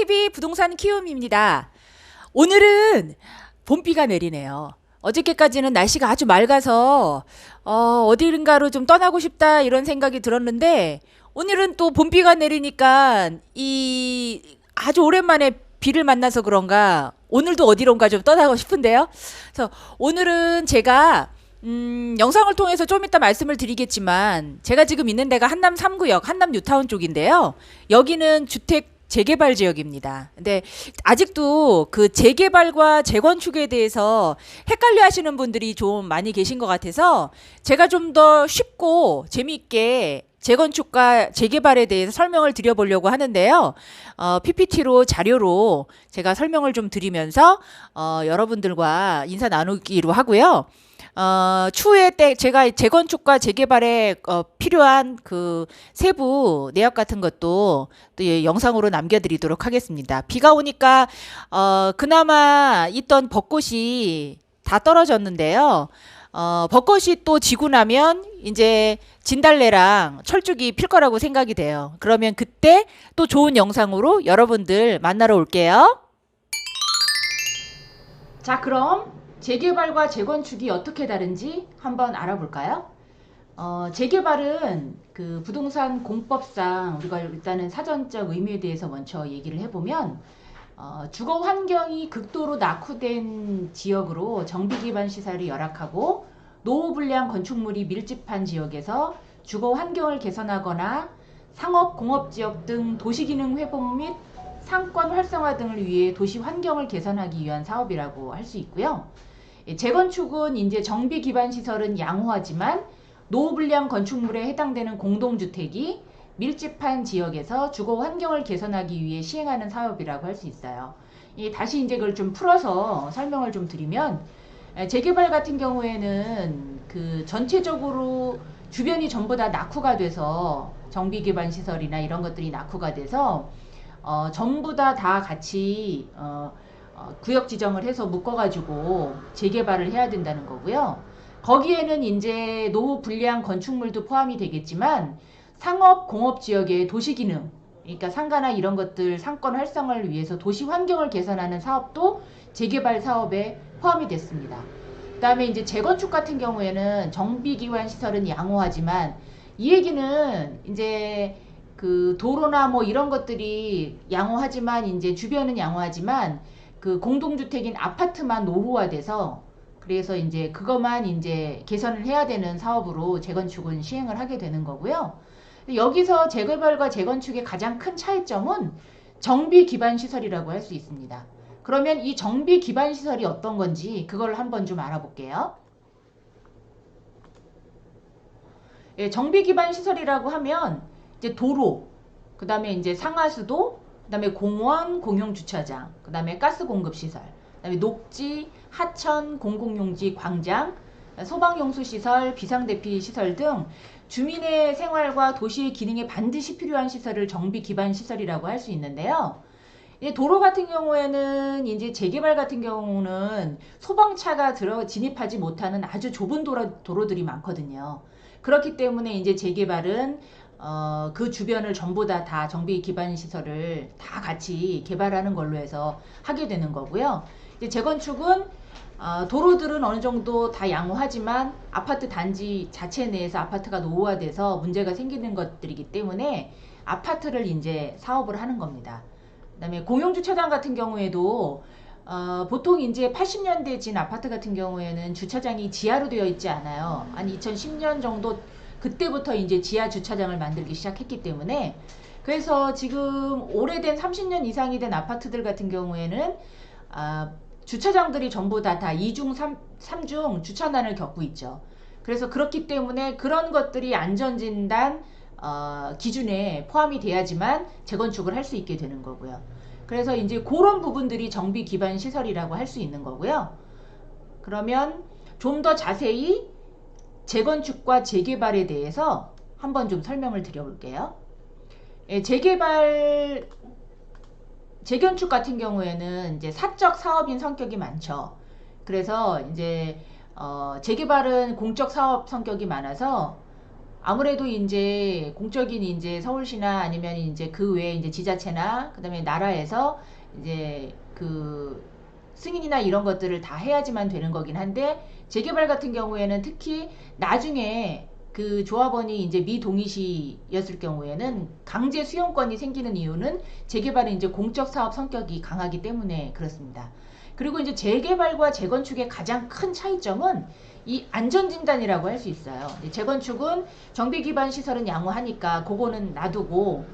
TV 부동산 키움입니다. 오늘은 봄비가 내리네요. 어저께까지는 날씨가 아주 맑아서 어디인가로 좀 떠나고 싶다 이런 생각이 들었는데 오늘은 또 봄비가 내리니까 이 아주 오랜만에 비를 만나서 그런가 오늘도 어디론가 좀 떠나고 싶은데요. 그래서 오늘은 제가 영상을 통해서 좀 이따 말씀을 드리겠지만 제가 지금 있는 데가 한남 3구역 한남 뉴타운 쪽인데요. 여기는 주택 재개발 지역입니다. 근데 아직도 그 재개발과 재건축에 대해서 헷갈려 하시는 분들이 좀 많이 계신 것 같아서 제가 좀 더 쉽고 재미있게 재건축과 재개발에 대해서 설명을 드려보려고 하는데요. PPT로 자료로 제가 설명을 좀 드리면서 여러분들과 인사 나누기로 하고요. 추후에 때 제가 재건축과 재개발에 필요한 그 세부 내역 같은 것도 또 영상으로 남겨드리도록 하겠습니다. 비가 오니까 그나마 있던 벚꽃이 다 떨어졌는데요. 벚꽃이 또 지고 나면 이제 진달래랑 철쭉이 필 거라고 생각이 돼요. 그러면 그때 또 좋은 영상으로 여러분들 만나러 올게요. 자, 그럼 재개발과 재건축이 어떻게 다른지 한번 알아볼까요? 재개발은 그 부동산 공법상 우리가 일단은 사전적 의미에 대해서 먼저 얘기를 해보면 주거 환경이 극도로 낙후된 지역으로 정비 기반 시설이 열악하고 노후 불량 건축물이 밀집한 지역에서 주거 환경을 개선하거나 상업, 공업 지역 등 도시 기능 회복 및 상권 활성화 등을 위해 도시 환경을 개선하기 위한 사업이라고 할 수 있고요. 재건축은 이제 정비 기반 시설은 양호하지만 노후 불량 건축물에 해당되는 공동주택이 밀집한 지역에서 주거 환경을 개선하기 위해 시행하는 사업이라고 할 수 있어요. 다시 이제 그걸 좀 풀어서 설명을 좀 드리면 재개발 같은 경우에는 그 전체적으로 주변이 전부 다 낙후가 돼서 정비 기반 시설이나 이런 것들이 낙후가 돼서 전부 다 같이 구역 지정을 해서 묶어가지고 재개발을 해야 된다는 거고요. 거기에는 이제 노후 불량 건축물도 포함이 되겠지만 상업, 공업 지역의 도시기능, 그러니까 상가나 이런 것들 상권 활성화를 위해서 도시 환경을 개선하는 사업도 재개발 사업에 포함이 됐습니다. 그 다음에 이제 재건축 같은 경우에는 정비기반 시설은 양호하지만 이 얘기는 이제 그 도로나 뭐 이런 것들이 양호하지만 이제 주변은 양호하지만 그 공동주택인 아파트만 노후화돼서 그래서 이제 그것만 이제 개선을 해야 되는 사업으로 재건축은 시행을 하게 되는 거고요. 여기서 재개발과 재건축의 가장 큰 차이점은 정비 기반 시설이라고 할 수 있습니다. 그러면 이 정비 기반 시설이 어떤 건지 그걸 한번 좀 알아볼게요. 예, 정비 기반 시설이라고 하면 이제 도로, 그 다음에 이제 상하수도, 그 다음에 공원, 공용주차장, 그 다음에 가스 공급 시설, 그 다음에 녹지, 하천, 공공용지, 광장, 소방용수시설, 비상대피시설 등 주민의 생활과 도시의 기능에 반드시 필요한 시설을 정비 기반 시설이라고 할 수 있는데요. 도로 같은 경우에는 이제 재개발 같은 경우는 소방차가 진입하지 못하는 아주 좁은 도로들이 많거든요. 그렇기 때문에 이제 재개발은 그 주변을 전부 다 정비 기반 시설을 다 같이 개발하는 걸로 해서 하게 되는 거고요. 이제 재건축은 도로들은 어느 정도 다 양호하지만 아파트 단지 자체 내에서 아파트가 노후화돼서 문제가 생기는 것들이기 때문에 아파트를 이제 사업을 하는 겁니다. 그 다음에 공용주차장 같은 경우에도 보통 이제 80년대 진 아파트 같은 경우에는 주차장이 지하로 되어 있지 않아요. 한 2010년 정도 그때부터 이제 지하 주차장을 만들기 시작했기 때문에 그래서 지금 오래된 30년 이상이 된 아파트들 같은 경우에는 주차장들이 전부 다 2중, 3중 주차난을 겪고 있죠. 그래서 그렇기 때문에 그런 것들이 안전진단 기준에 포함이 돼야지만 재건축을 할 수 있게 되는 거고요. 그래서 이제 그런 부분들이 정비 기반 시설이라고 할 수 있는 거고요. 그러면 좀 더 자세히 재건축과 재개발에 대해서 한번 좀 설명을 드려볼게요. 재건축 같은 경우에는 이제 사적 사업인 성격이 많죠. 그래서 이제 재개발은 공적 사업 성격이 많아서 아무래도 이제 공적인 이제 서울시나 아니면 이제 그 외에 이제 지자체나 그다음에 나라에서 이제 그 승인이나 이런 것들을 다 해야지만 되는 거긴 한데, 재개발 같은 경우에는 특히 나중에 그 조합원이 이제 미동의시였을 경우에는 강제 수용권이 생기는 이유는 재개발은 이제 공적 사업 성격이 강하기 때문에 그렇습니다. 그리고 이제 재개발과 재건축의 가장 큰 차이점은 이 안전진단이라고 할 수 있어요. 재건축은 정비 기반 시설은 양호하니까 그거는 놔두고,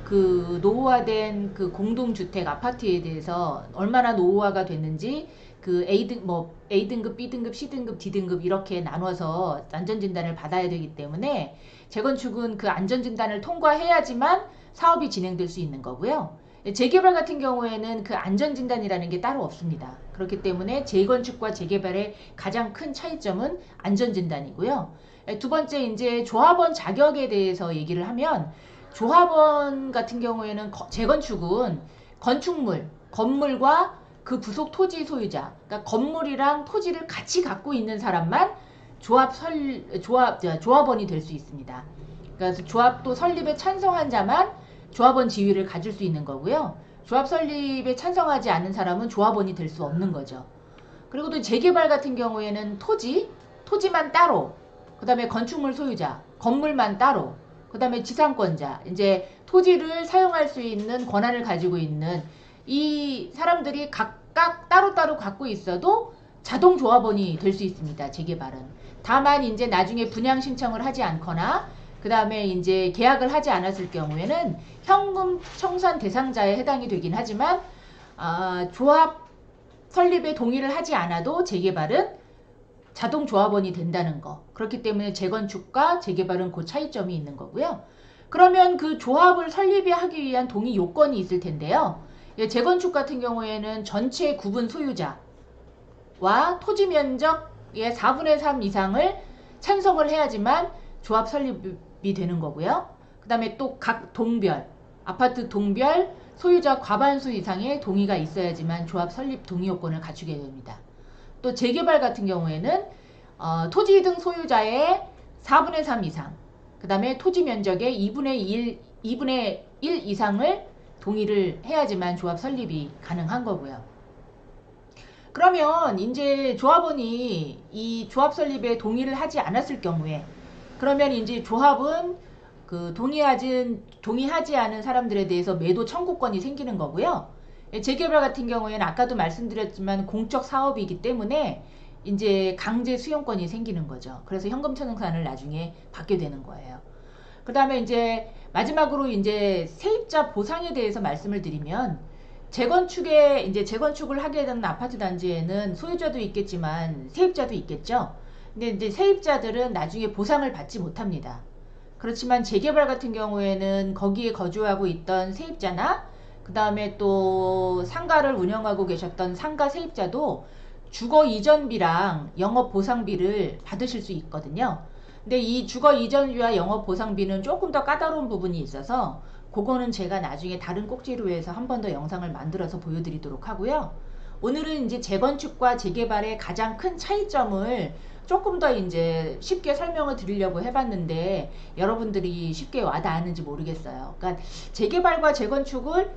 그 노후화된 그 공동주택 아파트에 대해서 얼마나 노후화가 됐는지 그 A등급, B등급, C등급, D등급 이렇게 나눠서 안전진단을 받아야 되기 때문에 재건축은 그 안전진단을 통과해야지만 사업이 진행될 수 있는 거고요. 재개발 같은 경우에는 그 안전진단이라는 게 따로 없습니다. 그렇기 때문에 재건축과 재개발의 가장 큰 차이점은 안전진단이고요. 두 번째, 이제 조합원 자격에 대해서 얘기를 하면, 조합원 같은 경우에는 재건축은 건축물, 건물과 그 부속 토지 소유자, 그러니까 건물이랑 토지를 같이 갖고 있는 사람만 조합원이 될 수 있습니다. 그래서 조합도 설립에 찬성한 자만 조합원 지위를 가질 수 있는 거고요. 조합 설립에 찬성하지 않는 사람은 조합원이 될 수 없는 거죠. 그리고 또 재개발 같은 경우에는 토지만 따로, 그 다음에 건축물 소유자, 건물만 따로, 그 다음에 지상권자, 이제 토지를 사용할 수 있는 권한을 가지고 있는 이 사람들이 각각 따로따로 갖고 있어도 자동 조합원이 될 수 있습니다. 재개발은. 다만 이제 나중에 분양 신청을 하지 않거나 그 다음에 이제 계약을 하지 않았을 경우에는 현금 청산 대상자에 해당이 되긴 하지만, 조합 설립에 동의를 하지 않아도 재개발은 자동 조합원이 된다는 거. 그렇기 때문에 재건축과 재개발은 그 차이점이 있는 거고요. 그러면 그 조합을 설립하기 위한 동의 요건이 있을 텐데요. 재건축 같은 경우에는 전체 구분 소유자와 토지 면적의 4분의 3 이상을 찬성을 해야지만 조합 설립이 되는 거고요. 그 다음에 또 각 동별, 아파트 동별 소유자 과반수 이상의 동의가 있어야지만 조합 설립 동의 요건을 갖추게 됩니다. 또 재개발 같은 경우에는 토지 등 소유자의 4분의 3 이상, 그 다음에 토지 면적의 2분의 1 이상을 동의를 해야지만 조합 설립이 가능한 거고요. 그러면 이제 조합원이 이 조합 설립에 동의를 하지 않았을 경우에, 그러면 이제 조합은 그 동의하지 않은 사람들에 대해서 매도 청구권이 생기는 거고요. 재개발 같은 경우에는 아까도 말씀드렸지만 공적 사업이기 때문에 이제 강제 수용권이 생기는 거죠. 그래서 현금 청산을 나중에 받게 되는 거예요. 그 다음에 이제 마지막으로 이제 세입자 보상에 대해서 말씀을 드리면, 재건축을 하게 되는 아파트 단지에는 소유자도 있겠지만 세입자도 있겠죠. 근데 이제 세입자들은 나중에 보상을 받지 못합니다. 그렇지만 재개발 같은 경우에는 거기에 거주하고 있던 세입자나 그 다음에 또 상가를 운영하고 계셨던 상가 세입자도 주거 이전비랑 영업 보상비를 받으실 수 있거든요. 근데 이 주거 이전비와 영업 보상비는 조금 더 까다로운 부분이 있어서 그거는 제가 나중에 다른 꼭지로 해서 한 번 더 영상을 만들어서 보여드리도록 하고요. 오늘은 이제 재건축과 재개발의 가장 큰 차이점을 조금 더 이제 쉽게 설명을 드리려고 해봤는데 여러분들이 쉽게 와닿았는지 모르겠어요. 그러니까 재개발과 재건축을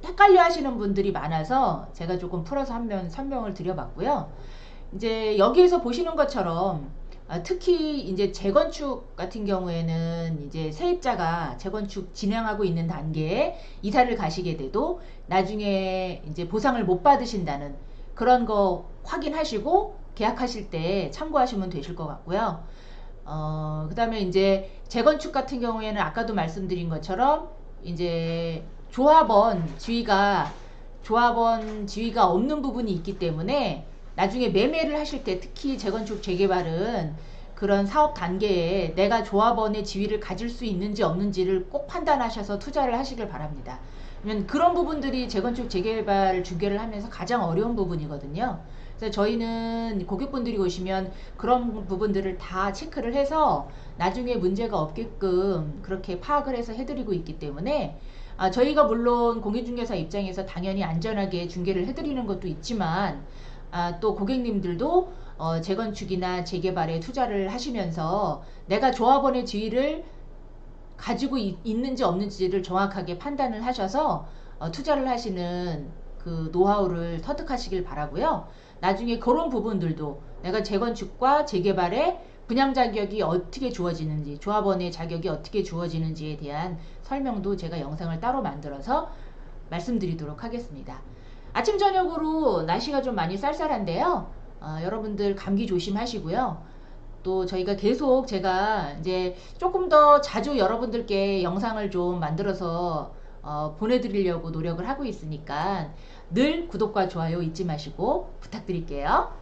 헷갈려 하시는 분들이 많아서 제가 조금 풀어서 한번 설명을 드려봤고요. 이제 여기에서 보시는 것처럼 특히 이제 재건축 같은 경우에는 이제 세입자가 재건축 진행하고 있는 단계에 이사를 가시게 돼도 나중에 이제 보상을 못 받으신다는 그런 거 확인하시고 계약하실 때 참고하시면 되실 것 같고요. 그 다음에 이제 재건축 같은 경우에는 아까도 말씀드린 것처럼 이제 조합원 지위가 없는 부분이 있기 때문에 나중에 매매를 하실 때, 특히 재건축 재개발은 그런 사업 단계에 내가 조합원의 지위를 가질 수 있는지 없는지를 꼭 판단하셔서 투자를 하시길 바랍니다. 왜냐면 그런 부분들이 재건축 재개발 중개를 하면서 가장 어려운 부분이거든요. 그래서 저희는 고객분들이 오시면 그런 부분들을 다 체크를 해서 나중에 문제가 없게끔 그렇게 파악을 해서 해드리고 있기 때문에 저희가 물론 공인중개사 입장에서 당연히 안전하게 중개를 해드리는 것도 있지만 또 고객님들도 재건축이나 재개발에 투자를 하시면서 내가 조합원의 지위를 가지고 있는지 없는지를 정확하게 판단을 하셔서 투자를 하시는 그 노하우를 터득하시길 바라고요. 나중에 그런 부분들도 내가 재건축과 재개발에 분양 자격이 어떻게 주어지는지, 조합원의 자격이 어떻게 주어지는지에 대한 설명도 제가 영상을 따로 만들어서 말씀드리도록 하겠습니다. 아침 저녁으로 날씨가 좀 많이 쌀쌀한데요. 여러분들 감기 조심하시고요. 또 저희가 계속 제가 이제 조금 더 자주 여러분들께 영상을 좀 만들어서 보내드리려고 노력을 하고 있으니까 늘 구독과 좋아요 잊지 마시고 부탁드릴게요.